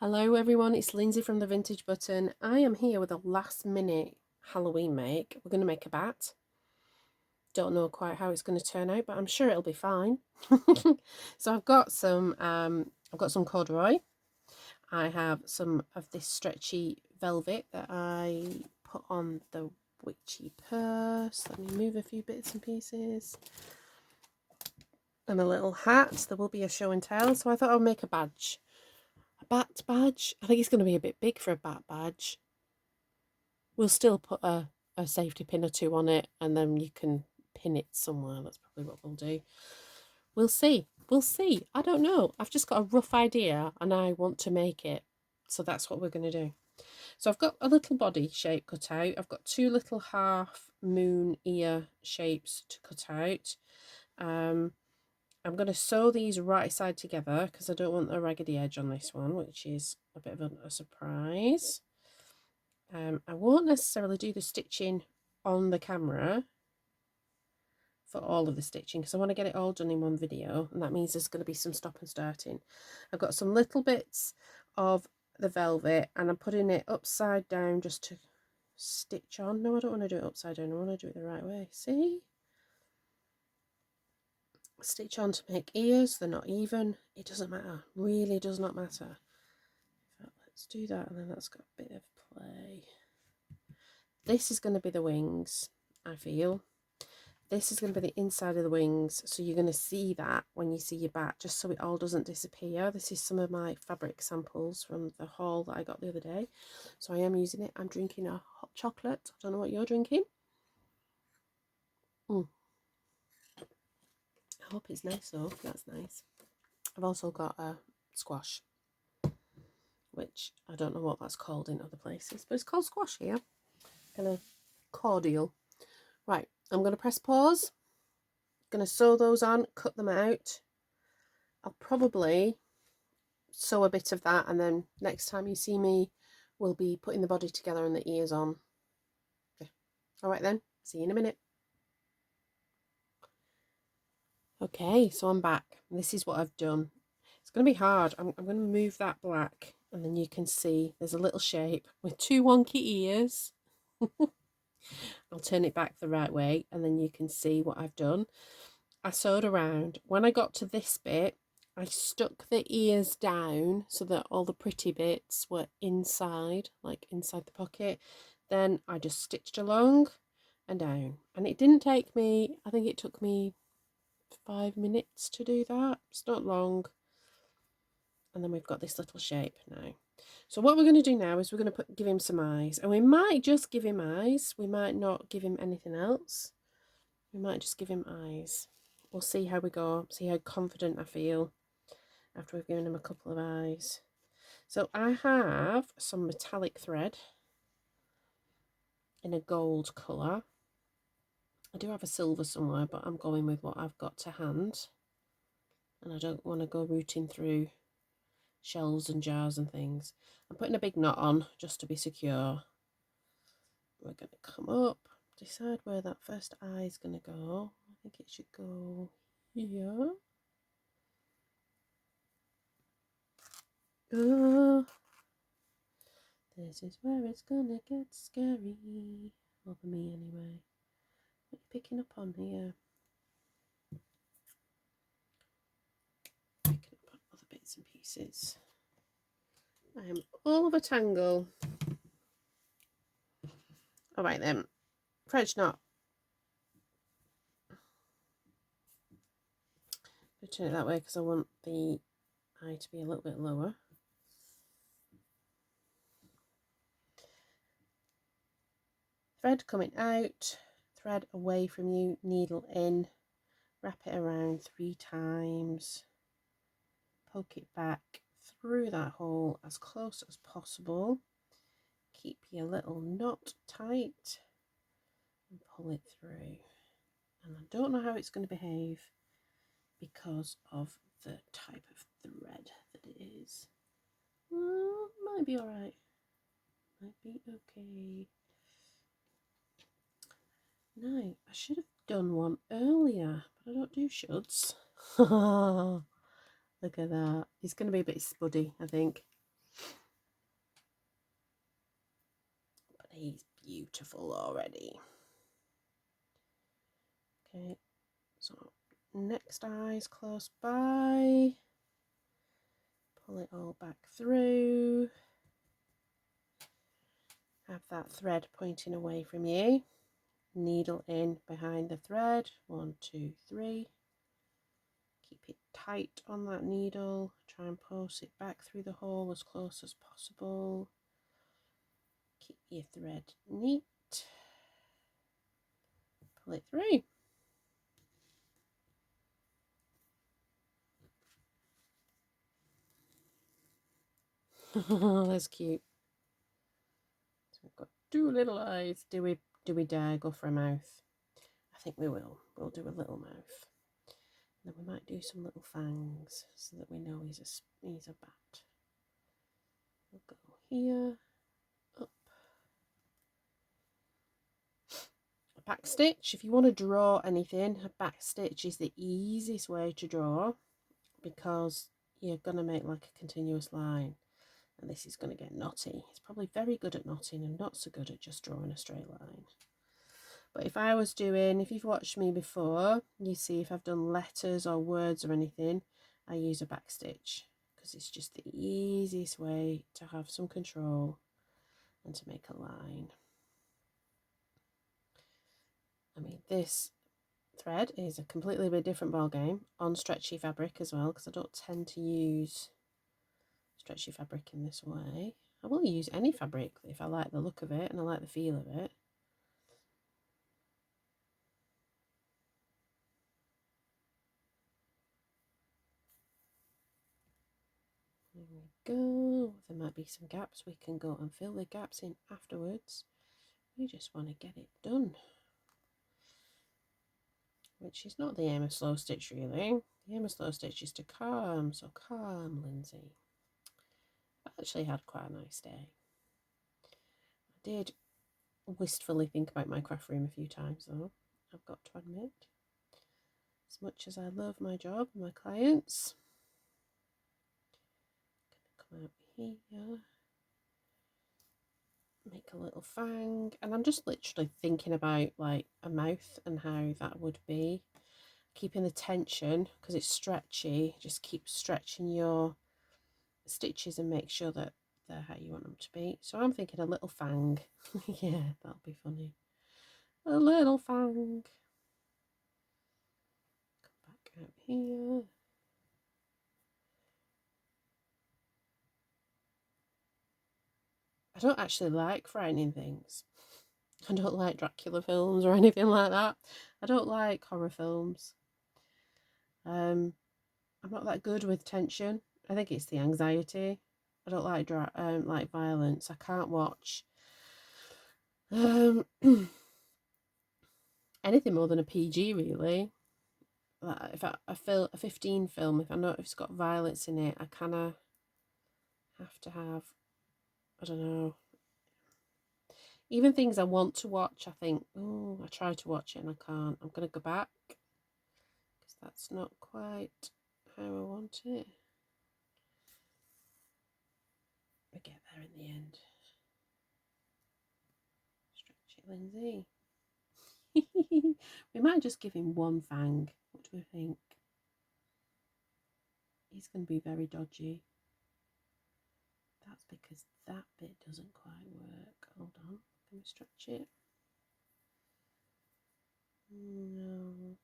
Hello everyone, it's Lindsay from the Vintage Button. I am here with a last minute Halloween make. We're going to make a bat. Don't know quite how it's going to turn out, but I'm sure it'll be fine. So I've got some corduroy. I have some of this stretchy velvet that I put on the witchy purse. Let me move a few bits and pieces. And a little hat. There will be a show and tell, so I thought I'd make a badge. A bat badge? I think it's going to be a bit big for a bat badge. We'll still put a safety pin or two on it, and then you can pin it somewhere. That's probably what we'll do. We'll see. We'll see. I don't know. I've just got a rough idea and I want to make it. So that's what we're going to do. So I've got a little body shape cut out. I've got two little half moon ear shapes to cut out. I'm going to sew these right side together because I don't want a raggedy edge on this one, which is a bit of a surprise. I won't necessarily do the stitching on the camera for all of the stitching because I want to get it all done in one video, and that means there's going to be some stop and starting. I've got some little bits of the velvet and I'm putting it upside down just to stitch on. No, I don't want to do it upside down. I want to do it the right way. See? Stitch on to make ears. They're not even. It doesn't matter. Really does not matter. Let's do that, and then that's got a bit of play. This is going to be the wings, I feel. This is going to be the inside of the wings, so you're going to see that when you see your bat, just so it all doesn't disappear. This is some of my fabric samples from the haul that I got the other day, so I am using it. I'm drinking a hot chocolate. I don't know what you're drinking. I hope it's nice though. That's nice. I've also got a squash, which I don't know what that's called in other places, but it's called squash here. Kind of cordial. Right, I'm going to press pause. Going to sew those on, cut them out. I'll probably sew a bit of that, and then next time you see me, we'll be putting the body together and the ears on. Okay. All right then, see you in a minute. Okay, so I'm back. This is what I've done. It's going to be hard. I'm going to move that black, and then you can see there's a little shape with two wonky ears. I'll turn it back the right way, and then you can see what I've done. I sewed around. When I got to this bit, I stuck the ears down so that all the pretty bits were inside, like inside the pocket. Then I just stitched along and down. And it didn't take me, I think it took me 5 minutes to do that. It's not long. And then we've got this little shape now. So what we're going to do now is we're going to give him some eyes. And we might just give him eyes. We might not give him anything else. We might just give him eyes. We'll see how we go, see how confident I feel after we've given him a couple of eyes. So I have some metallic thread in a gold colour. I do have a silver somewhere, but I'm going with what I've got to hand. And I don't want to go rooting through shelves and jars and things. I'm putting a big knot on just to be secure. We're going to come up, decide where that first eye is going to go. I think it should go here. Oh, this is where it's gonna get scary. Well, for me anyway. What are you picking up on here? Picking up on other bits and pieces. I am all of a tangle. Alright then. French knot. I'll turn it that way because I want the eye to be a little bit lower. Thread coming out, thread away from you, needle in, wrap it around 3 times, poke it back through that hole as close as possible, keep your little knot tight and pull it through. And I don't know how it's going to behave because of the type of thread that it is. Well, might be alright, might be okay. No, I should have done one earlier, but I don't do shoulds. Look at that. It's going to be a bit spuddy, I think. He's beautiful already. Okay, so next eye's close by. Pull it all back through. Have that thread pointing away from you. Needle in behind the thread. 1, 2, 3. Keep it tight on that needle. Try and pulse it back through the hole as close as possible. Keep your thread neat. Pull it through. That's cute. So we've got 2 little eyes. Do we dare go for a mouth? I think we will. We'll do a little mouth. And then we might do some little fangs so that we know he's a bat. We'll go here, up. A back stitch. If you want to draw anything, a back stitch is the easiest way to draw because you're going to make like a continuous line. And this is going to get knotty. It's probably very good at knotting and not so good at just drawing a straight line. But if I was doing, if you've watched me before, you see if I've done letters or words or anything, I use a back stitch because it's just the easiest way to have some control and to make a line. I mean, this thread is a completely bit different ball game on stretchy fabric as well, because I don't tend to use stretchy fabric in this way. I will use any fabric if I like the look of it and I like the feel of it. There we go. There might be some gaps. We can go and fill the gaps in afterwards. We just want to get it done, which is not the aim of slow stitch really. The aim of slow stitch is to calm, so calm, Lindsay. I actually had quite a nice day. I did wistfully think about my craft room a few times though, I've got to admit. As much as I love my job and my clients. I'm going to come out here. Make a little fang, and I'm just literally thinking about like a mouth and how that would be. Keeping the tension because it's stretchy, just keep stretching your stitches and make sure that they're how you want them to be. So I'm thinking a little fang. Yeah, that'll be funny. A little fang. Come back out here. I don't actually like frightening things. I don't like Dracula films or anything like that. I don't like horror films. I'm not that good with tension. I think it's the anxiety. I don't like violence. I can't watch anything more than a PG really. Like if I feel a 15 film, if I know if it's got violence in it, I kind of have to have, I don't know. Even things I want to watch, I think, oh, I try to watch it and I can't. I'm going to go back because that's not quite how I want it. We get there in the end. Stretch it, Lindsay. We might just give him one fang. What do we think? He's going to be very dodgy. That's because that bit doesn't quite work. Hold on. Can we stretch it? No.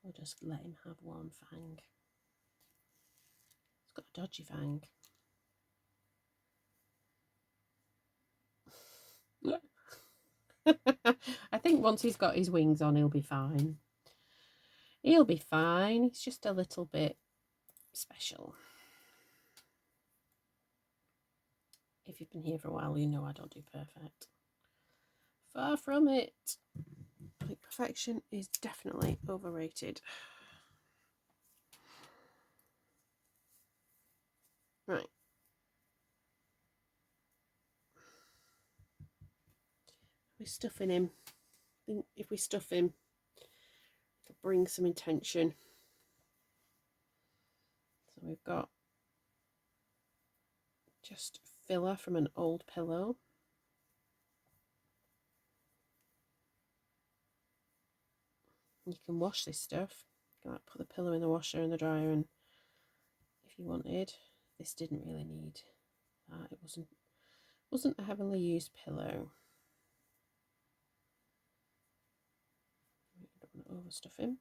We'll just let him have one fang. He's got a dodgy fang. I think once he's got his wings on, he'll be fine. He'll be fine. He's just a little bit special. If you've been here for a while, you know I don't do perfect. Far from it. I think perfection is definitely overrated. Right. We're stuffing him. I think if we stuff him, it'll bring some intention. we've got just filler from an old pillow. You can wash this stuff. You can like, put the pillow in the washer and the dryer, and if you wanted, this didn't really need that. It wasn't a heavily used pillow. I don't want to overstuff him.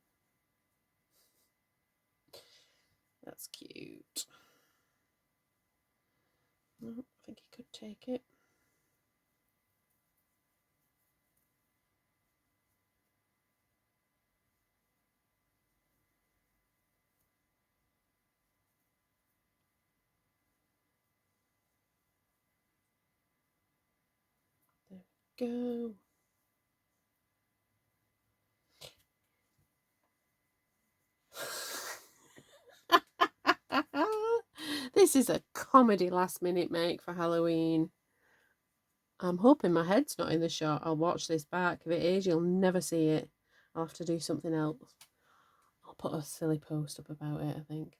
That's cute. No, I think he could take it. There we go. This is a comedy last minute make for Halloween. I'm hoping my head's not in the shot. I'll watch this back. If it is, you'll never see it. I'll have to do something else. I'll put a silly post up about it, I think.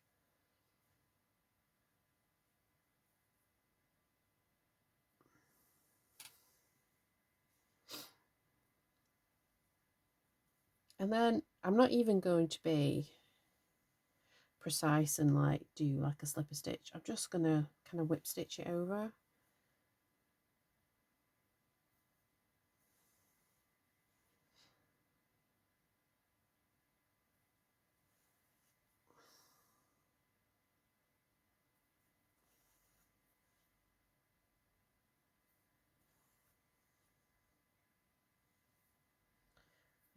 And then I'm not even going to be precise and like do like a slipper stitch. I'm just going to kind of whip stitch it over.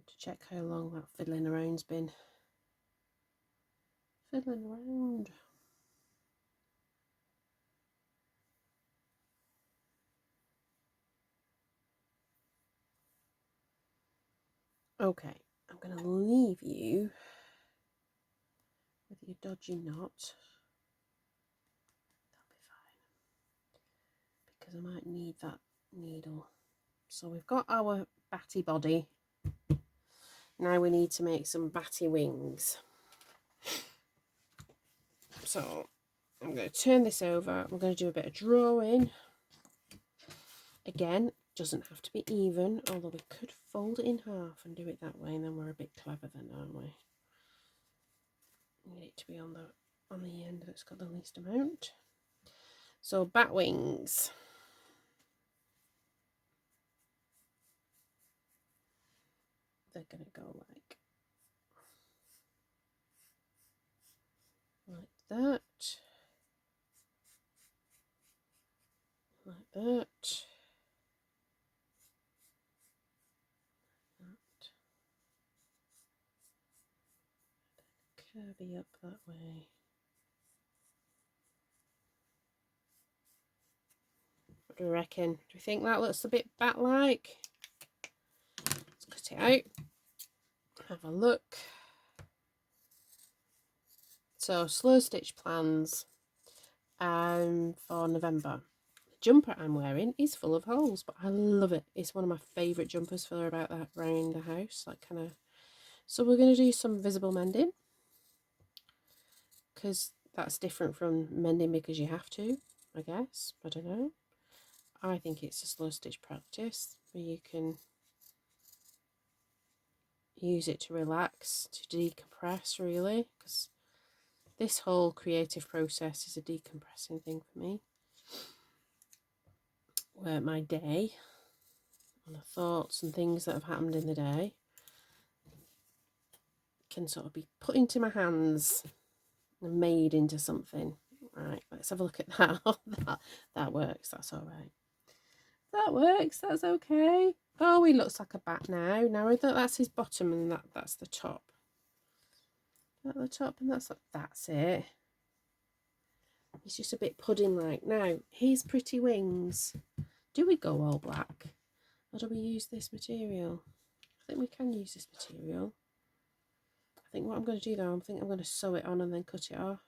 To check how long that fiddling around's been. Fiddling around. Okay, I'm going to leave you with your dodgy knot. That'll be fine, because I might need that needle. So we've got our batty body. Now we need to make some batty wings. So I'm going to turn this over. I'm going to do a bit of drawing. Again, doesn't have to be even, although we could fold it in half and do it that way, and then we're a bit clever then, aren't we? We need it to be on the end that's got the least amount. So bat wings. They're going to go like that, like that, curvy up that way. What do we reckon? Do we think that looks a bit bat-like? Let's cut it out. Have a look. So slow stitch plans for November. The jumper I'm wearing is full of holes, but I love it. It's one of my favourite jumpers for about that round the house, like kind of. So we're going to do some visible mending, because that's different from mending because you have to, I guess. I don't know. I think it's a slow stitch practice where you can use it to relax, to decompress, really, because this whole creative process is a decompressing thing for me, where my day and the thoughts and things that have happened in the day can sort of be put into my hands and made into something. Right, let's have a look at that. that works. That's all right. That works. That's okay. Oh, he looks like a bat now. Now I thought that's his bottom and that's the top. At the top, and that's it. He's just a bit pudding-like. Now, his pretty wings. Do we go all black? Or do we use this material? I think we can use this material. I think what I'm going to do though, I'm going to sew it on and then cut it off.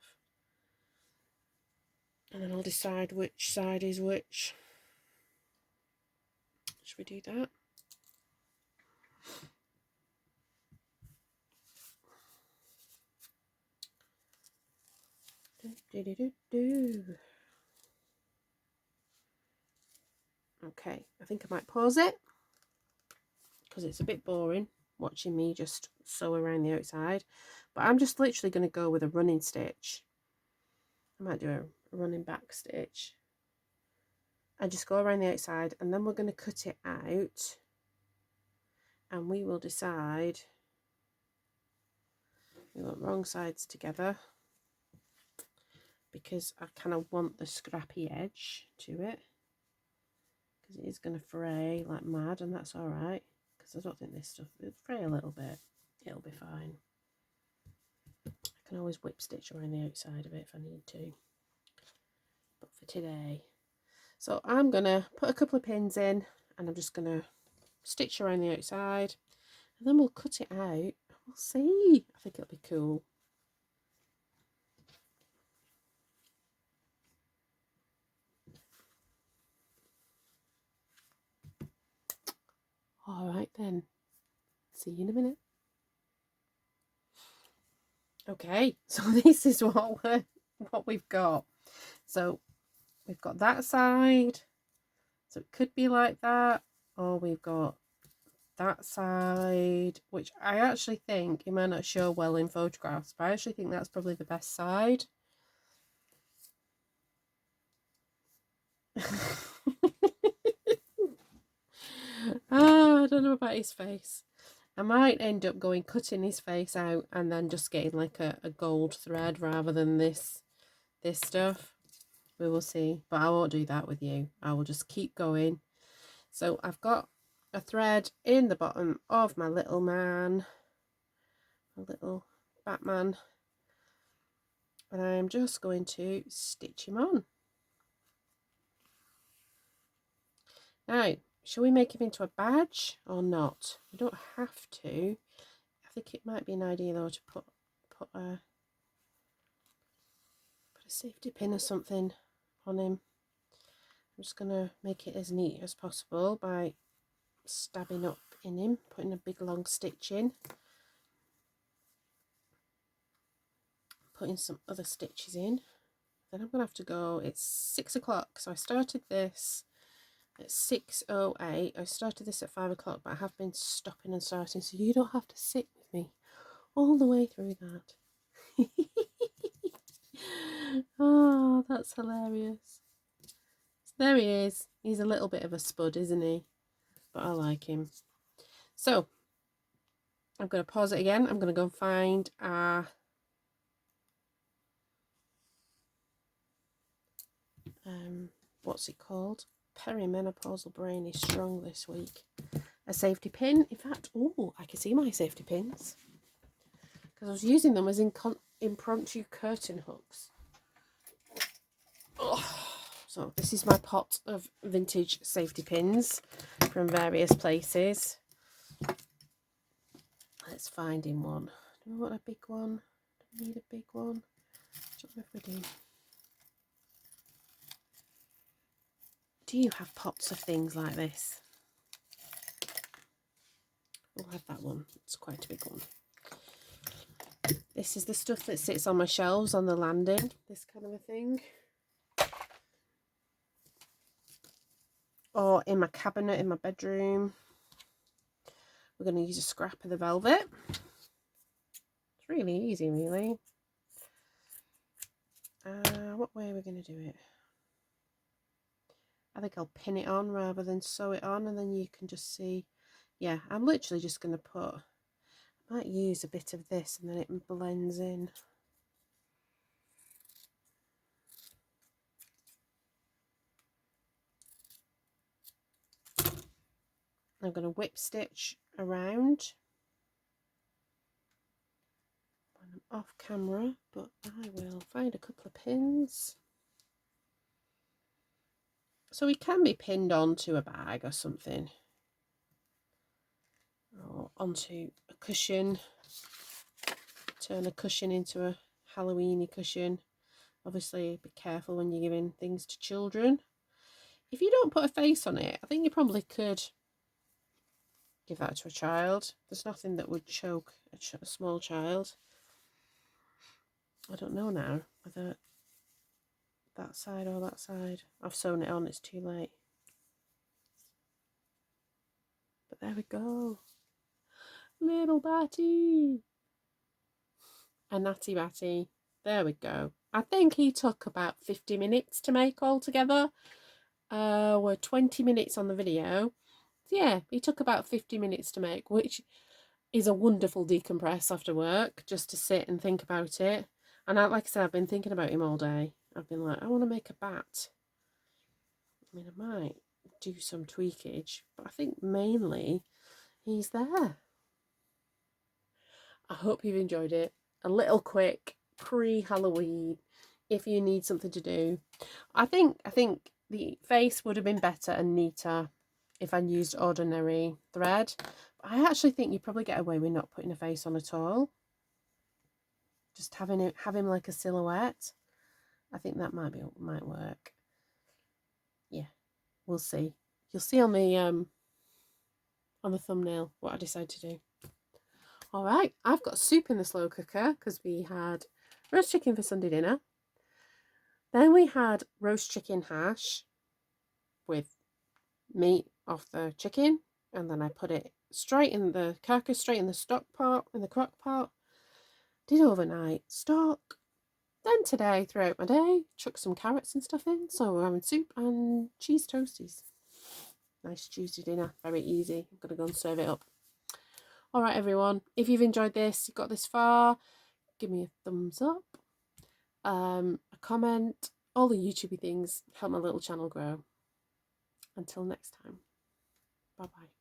And then I'll decide which side is which. Should we do that? Okay, I think I might pause it because it's a bit boring watching me just sew around the outside, but I'm just literally going to go with a running stitch. I might do a running back stitch and just go around the outside, and then we're going to cut it out and we will decide. We want wrong sides together because I kind of want the scrappy edge to it, because it is going to fray like mad, and that's all right because I don't think this stuff will fray a little bit. It'll be fine. I can always whip stitch around the outside of it if I need to, but for today. So I'm going to put a couple of pins in and I'm just going to stitch around the outside, and then we'll cut it out. We'll see. I think it'll be cool. All right then. See you in a minute. Okay, so this is what we've got. So we've got that side. So it could be like that, or we've got that side, which I actually think, it might not show well in photographs, but I actually think that's probably the best side. I don't know about his face. I might end up cutting his face out and then just getting like a gold thread rather than this stuff. We will see, but I won't do that with you. I will just keep going. So I've got a thread in the bottom of my little man, a little Batman, and I'm just going to stitch him on. Now, shall we make him into a badge or not? We don't have to. I think it might be an idea though to put a safety pin or something on him. I'm just going to make it as neat as possible by stabbing up in him, putting a big long stitch in, putting some other stitches in. Then I'm going to have to go, it's 6 o'clock, so I started this at 6:08. I started this at 5 o'clock, but I have been stopping and starting, so you don't have to sit with me all the way through that. Oh, that's hilarious. So there he is. He's a little bit of a spud, isn't he? But I like him. So I'm going to pause it again. I'm going to go and find what's it called? Perimenopausal brain is strong this week. A safety pin. In fact, oh, I can see my safety pins because I was using them as impromptu curtain hooks. Oh. So this is my pot of vintage safety pins from various places. Let's find him one. Do we want a big one? Do we need a big one? I don't know if we do. Do you have pots of things like this? We'll have that one. It's quite a big one. This is the stuff that sits on my shelves on the landing. This kind of a thing. Or in my cabinet in my bedroom. We're going to use a scrap of the velvet. It's really easy, really. What way are we going to do it? I think I'll pin it on rather than sew it on, and then you can just see. Yeah, I'm literally just going to put, I might use a bit of this and then it blends in. I'm going to whip stitch around when I'm off camera, but I will find a couple of pins. So he can be pinned onto a bag or something, or onto a cushion. Turn a cushion into a Halloweeny cushion. Obviously be careful when you're giving things to children. If you don't put a face on it, I think you probably could give that to a child. There's nothing that would choke a small child. I don't know now whether that side or that side. I've sewn it on, it's too late. But there we go. Little batty. A natty batty. There we go. I think he took about 50 minutes to make altogether. We're 20 minutes on the video. So yeah, he took about 50 minutes to make, which is a wonderful decompress after work, just to sit and think about it. And like I said, I've been thinking about him all day. I've been like, I want to make a bat. I mean, I might do some tweakage, but I think mainly he's there. I hope you've enjoyed it. A little quick pre-Halloween if you need something to do. I think the face would have been better and neater if I used ordinary thread. But I actually think you probably get away with not putting a face on at all. Just have him like a silhouette. I think that might work. Yeah, we'll see. You'll see on the thumbnail what I decide to do. All right, I've got soup in the slow cooker because we had roast chicken for Sunday dinner. Then we had roast chicken hash with meat off the chicken, and then I put it straight in the carcass, straight in the stock pot, in the crock pot. Did overnight stock. Then today, throughout my day, chucked some carrots and stuff in. So we're having soup and cheese toasties. Nice juicy dinner, very easy. I'm gonna go and serve it up. All right, everyone. If you've enjoyed this, you've got this far, give me a thumbs up, a comment, all the YouTubey things help my little channel grow. Until next time, bye bye.